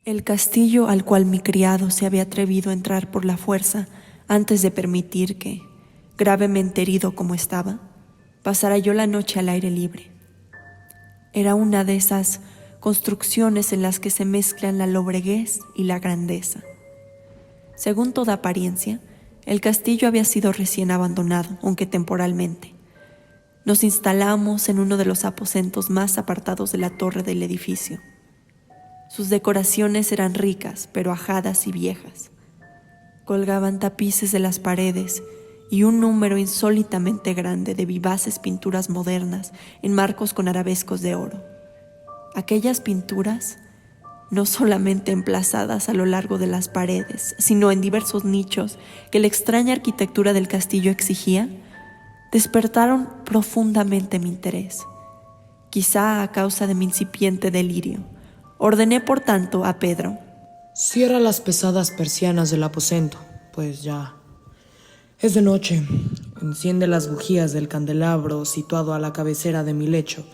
El castillo al cual mi criado se había atrevido a entrar por la fuerza antes de permitir que, gravemente herido como estaba, pasara yo la noche al aire libre. Era una de esas construcciones en las que se mezclan la lobreguez y la grandeza. Según toda apariencia, el castillo había sido recién abandonado, aunque temporalmente. Nos instalamos en uno de los aposentos más apartados de la torre del edificio. Sus decoraciones eran ricas, pero ajadas y viejas. Colgaban tapices de las paredes y un número insólitamente grande de vivaces pinturas modernas en marcos con arabescos de oro. Aquellas pinturas, no solamente emplazadas a lo largo de las paredes, sino en diversos nichos que la extraña arquitectura del castillo exigía, despertaron profundamente mi interés, quizá a causa de mi incipiente delirio. Ordené, por tanto, a Pedro: cierra las pesadas persianas del aposento, pues ya es de noche. Enciende las bujías del candelabro situado a la cabecera de mi lecho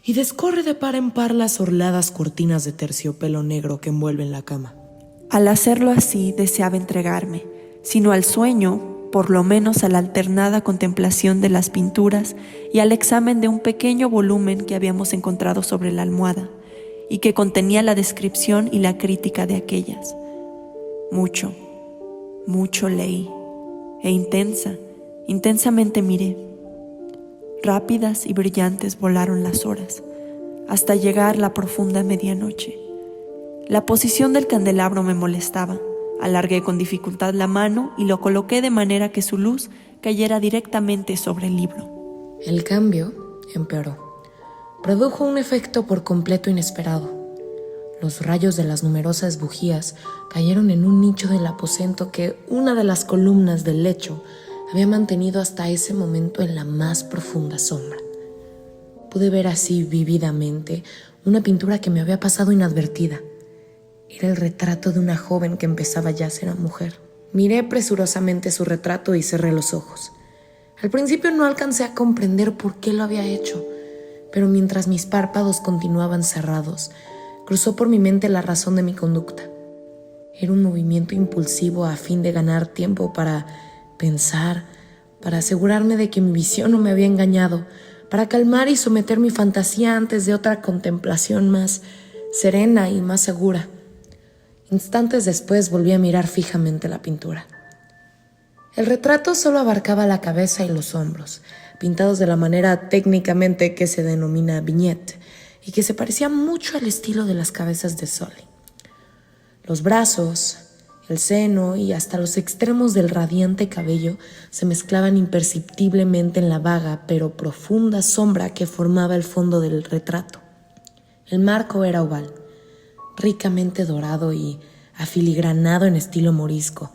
y descorre de par en par las orladas cortinas de terciopelo negro que envuelven la cama. Al hacerlo así, deseaba entregarme, si no al sueño, por lo menos a la alternada contemplación de las pinturas y al examen de un pequeño volumen que habíamos encontrado sobre la almohada y que contenía la descripción y la crítica de aquellas. Mucho, mucho leí, e intensamente miré. Rápidas y brillantes volaron las horas, hasta llegar la profunda medianoche. La posición del candelabro me molestaba. Alargué con dificultad la mano y lo coloqué de manera que su luz cayera directamente sobre el libro. El cambio empeoró. Produjo un efecto por completo inesperado. Los rayos de las numerosas bujías cayeron en un nicho del aposento que una de las columnas del lecho había mantenido hasta ese momento en la más profunda sombra. Pude ver así vívidamente una pintura que me había pasado inadvertida. Era el retrato de una joven que empezaba ya a ser mujer. Miré presurosamente su retrato y cerré los ojos. Al principio no alcancé a comprender por qué lo había hecho, pero mientras mis párpados continuaban cerrados, cruzó por mi mente la razón de mi conducta. Era un movimiento impulsivo a fin de ganar tiempo para pensar, para asegurarme de que mi visión no me había engañado, para calmar y someter mi fantasía antes de otra contemplación más serena y más segura. Instantes después volví a mirar fijamente la pintura. El retrato solo abarcaba la cabeza y los hombros, pintados de la manera técnicamente que se denomina vignette, y que se parecía mucho al estilo de las cabezas de Sully. Los brazos, el seno y hasta los extremos del radiante cabello se mezclaban imperceptiblemente en la vaga pero profunda sombra que formaba el fondo del retrato. El marco era oval, ricamente dorado y afiligranado en estilo morisco,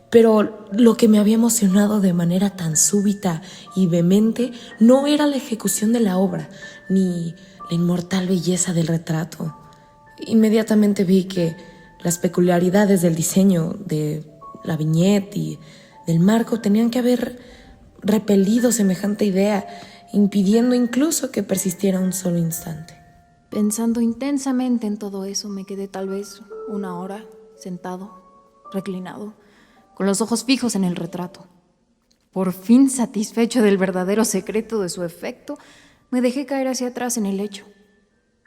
pero lo que me había emocionado de manera tan súbita y vehemente no era la ejecución de la obra, ni la inmortal belleza del retrato. Inmediatamente vi que las peculiaridades del diseño de la viñeta y del marco tenían que haber repelido semejante idea, impidiendo incluso que persistiera un solo instante. Pensando intensamente en todo eso, me quedé tal vez una hora sentado, reclinado, con los ojos fijos en el retrato. Por fin satisfecho del verdadero secreto de su efecto, me dejé caer hacia atrás en el lecho.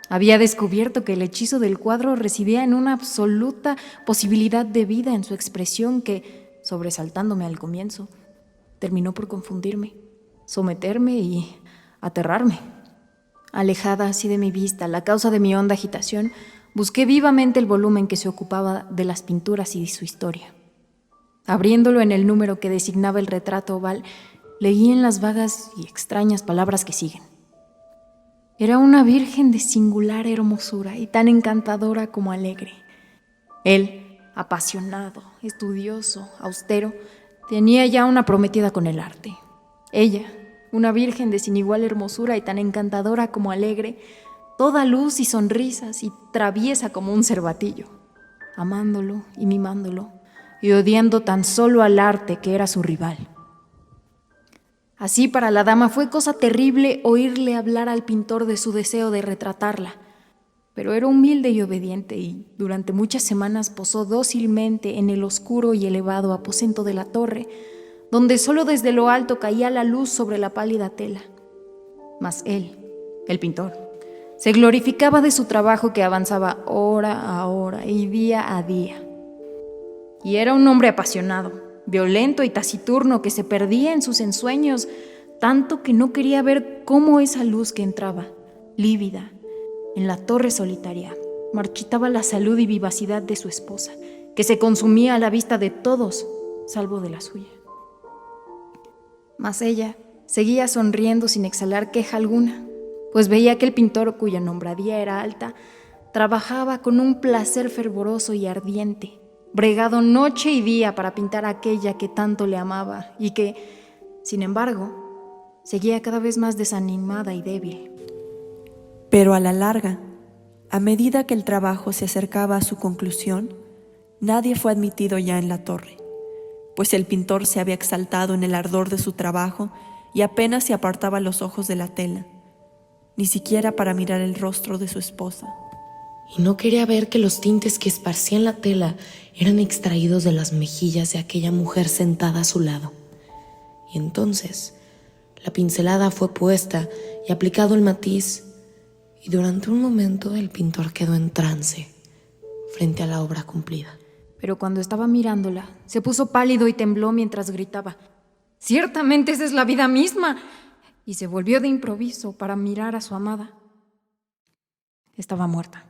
Había descubierto que el hechizo del cuadro residía en una absoluta posibilidad de vida en su expresión que, sobresaltándome al comienzo, terminó por confundirme, someterme y aterrarme. Alejada así de mi vista, la causa de mi honda agitación, busqué vivamente el volumen que se ocupaba de las pinturas y de su historia. Abriéndolo en el número que designaba el retrato oval, leí en las vagas y extrañas palabras que siguen. Era una virgen de singular hermosura y tan encantadora como alegre. Él, apasionado, estudioso, austero, tenía ya una prometida con el arte. Ella, una virgen de sin igual hermosura y tan encantadora como alegre, toda luz y sonrisas y traviesa como un cervatillo, amándolo y mimándolo y odiando tan solo al arte que era su rival. Así para la dama fue cosa terrible oírle hablar al pintor de su deseo de retratarla. pero era humilde y obediente, y durante muchas semanas posó dócilmente en el oscuro y elevado aposento de la torre, donde solo desde lo alto caía la luz sobre la pálida tela. Mas él, el pintor, se glorificaba de su trabajo que avanzaba hora a hora y día a día. Y era un hombre apasionado, violento y taciturno que se perdía en sus ensueños, tanto que no quería ver cómo esa luz que entraba, lívida, en la torre solitaria, marchitaba la salud y vivacidad de su esposa, que se consumía a la vista de todos, salvo de la suya. Mas ella seguía sonriendo sin exhalar queja alguna, pues veía que el pintor, cuya nombradía era alta, trabajaba con un placer fervoroso y ardiente, bregado noche y día para pintar a aquella que tanto le amaba y que, sin embargo, seguía cada vez más desanimada y débil. Pero a la larga, a medida que el trabajo se acercaba a su conclusión, nadie fue admitido ya en la torre, pues el pintor se había exaltado en el ardor de su trabajo y apenas se apartaba los ojos de la tela, ni siquiera para mirar el rostro de su esposa. Y no quería ver que los tintes que esparcían la tela eran extraídos de las mejillas de aquella mujer sentada a su lado. Y entonces la pincelada fue puesta y aplicado el matiz, y durante un momento el pintor quedó en trance frente a la obra cumplida. Pero cuando estaba mirándola, se puso pálido y tembló mientras gritaba: «¡Ciertamente esa es la vida misma!» Y se volvió de improviso para mirar a su amada. Estaba muerta.